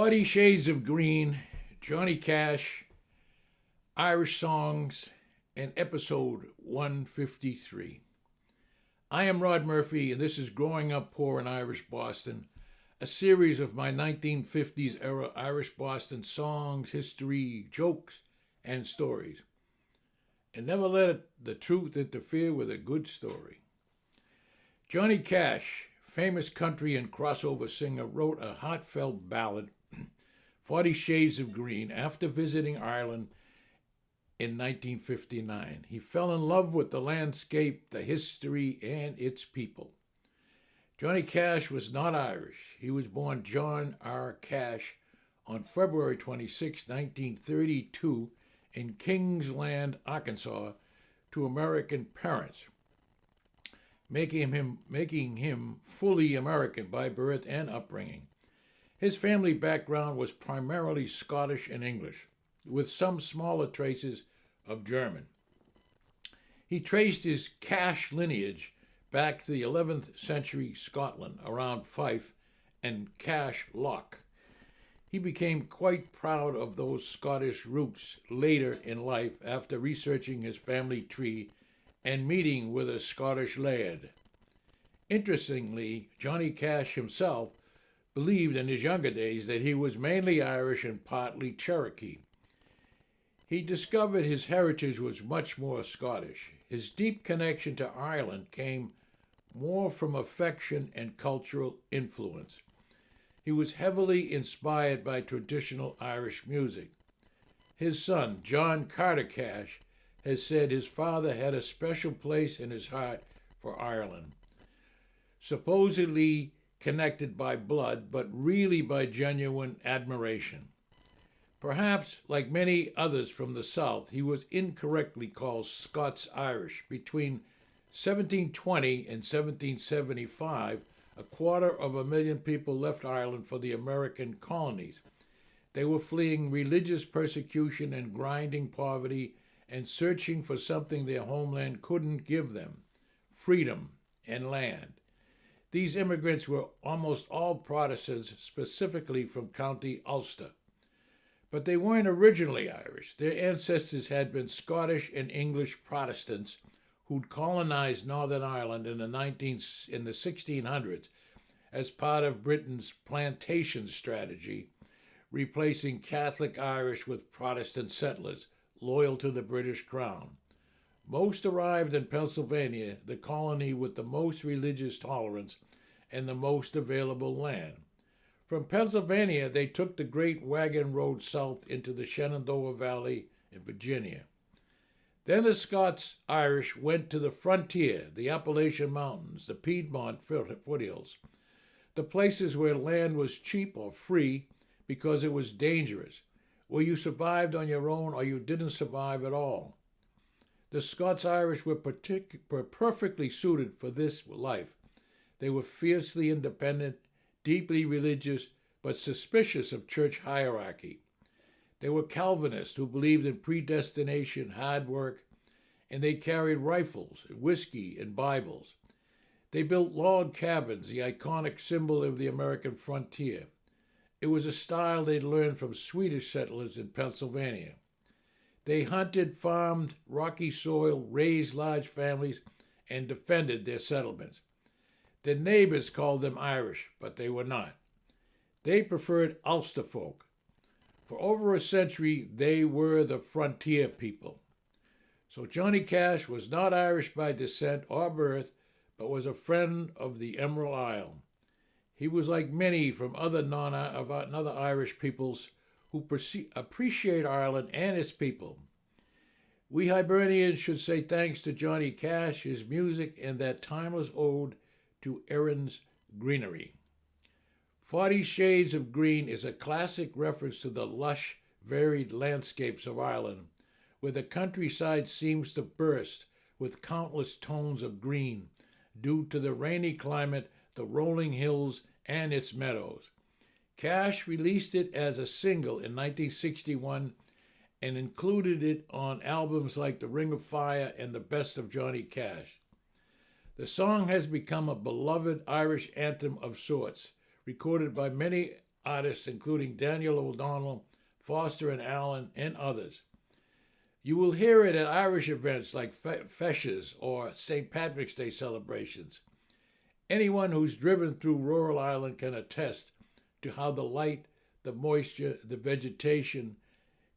40 Shades of Green, Johnny Cash, Irish Songs, and episode 153. I am Rod Murphy, and this is Growing Up Poor in Irish Boston, a series of my 1950s era Irish Boston songs, history, jokes, and stories. And never let the truth interfere with a good story. Johnny Cash, famous country and crossover singer, wrote a heartfelt ballad, 40 Shades of Green, after visiting Ireland in 1959. He fell in love with the landscape, the history, and its people. Johnny Cash was not Irish. He was born John R. Cash on February 26, 1932, in Kingsland, Arkansas, to American parents, making him fully American by birth and upbringing. His family background was primarily Scottish and English, with some smaller traces of German. He traced his Cash lineage back to the 11th century Scotland, around Fife and Cash Loch. He became quite proud of those Scottish roots later in life after researching his family tree and meeting with a Scottish laird. Interestingly, Johnny Cash himself believed in his younger days that he was mainly Irish and partly Cherokee. He discovered his heritage was much more Scottish. His deep connection to Ireland came more from affection and cultural influence. He was heavily inspired by traditional Irish music. His son, John Carter Cash, has said his father had a special place in his heart for Ireland, supposedly connected by blood, but really by genuine admiration. Perhaps, like many others from the South, he was incorrectly called Scots-Irish. Between 1720 and 1775, 250,000 people left Ireland for the American colonies. They were fleeing religious persecution and grinding poverty and searching for something their homeland couldn't give them: freedom and land. These immigrants were almost all Protestants, specifically from County Ulster. But they weren't originally Irish. Their ancestors had been Scottish and English Protestants who'd colonized Northern Ireland in the 1600s as part of Britain's plantation strategy, replacing Catholic Irish with Protestant settlers loyal to the British Crown. Most arrived in Pennsylvania, the colony with the most religious tolerance and the most available land. From Pennsylvania, they took the Great Wagon Road south into the Shenandoah Valley in Virginia. Then the Scots-Irish went to the frontier, the Appalachian Mountains, the Piedmont foothills, the places where land was cheap or free because it was dangerous, where you survived on your own or you didn't survive at all. The Scots-Irish were perfectly suited for this life. They were fiercely independent, deeply religious, but suspicious of church hierarchy. They were Calvinists who believed in predestination, hard work, and they carried rifles, whiskey, and Bibles. They built log cabins, the iconic symbol of the American frontier. It was a style they'd learned from Swedish settlers in Pennsylvania. They hunted, farmed rocky soil, raised large families, and defended their settlements. Their neighbors called them Irish, but they were not. They preferred Ulster folk. For over a century, they were the frontier people. So Johnny Cash was not Irish by descent or birth, but was a friend of the Emerald Isle. He was like many from other Irish peoples who appreciate Ireland and its people. We Hibernians should say thanks to Johnny Cash, his music, and that timeless ode to Erin's greenery. 40 Shades of Green is a classic reference to the lush, varied landscapes of Ireland, where the countryside seems to burst with countless tones of green due to the rainy climate, the rolling hills, and its meadows. Cash released it as a single in 1961 and included it on albums like The Ring of Fire and The Best of Johnny Cash. The song has become a beloved Irish anthem of sorts, recorded by many artists including Daniel O'Donnell, Foster and Allen, and others. You will hear it at Irish events like Feshes or St. Patrick's Day celebrations. Anyone who's driven through rural Ireland can attest to how the light, the moisture, the vegetation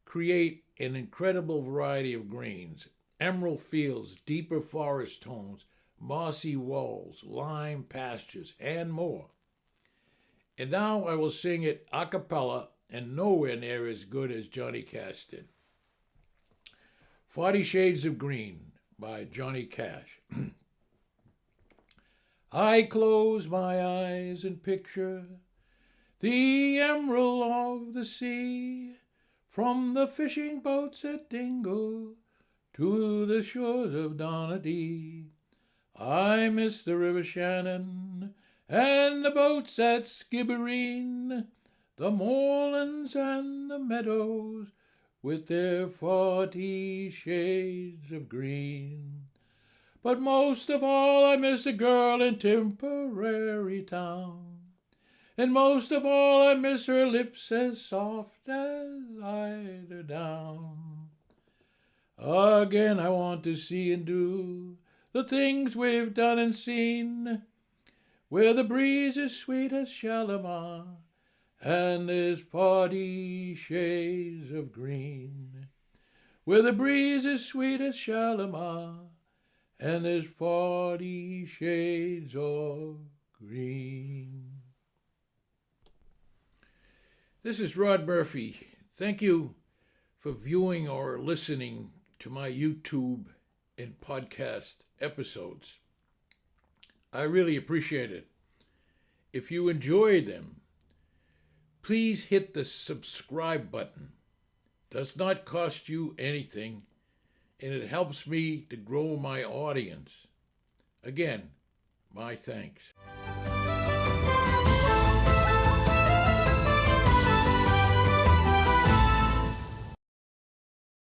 create an incredible variety of greens. Emerald fields, deeper forest tones, mossy walls, lime pastures, and more. And now I will sing it a cappella and nowhere near as good as Johnny Cash did. 40 Shades of Green by Johnny Cash. I close my eyes and picture the emerald of the sea, from the fishing boats at Dingle to the shores of Donadee. I miss the River Shannon and the boats at Skibbereen, the moorlands and the meadows with their 40 shades of green. But most of all I miss a girl in Tipperary town, and most of all I miss her lips as soft as eider down. Again I want to see and do the things we've done and seen, where the breeze is sweet as Shalimar, and there's 40 shades of green. Where the breeze is sweet as Shalimar, and there's 40 shades of green. This is Rod Murphy. Thank you for viewing or listening to my YouTube and podcast episodes. I really appreciate it. If you enjoy them, please hit the subscribe button. It does not cost you anything, and it helps me to grow my audience. Again, my thanks.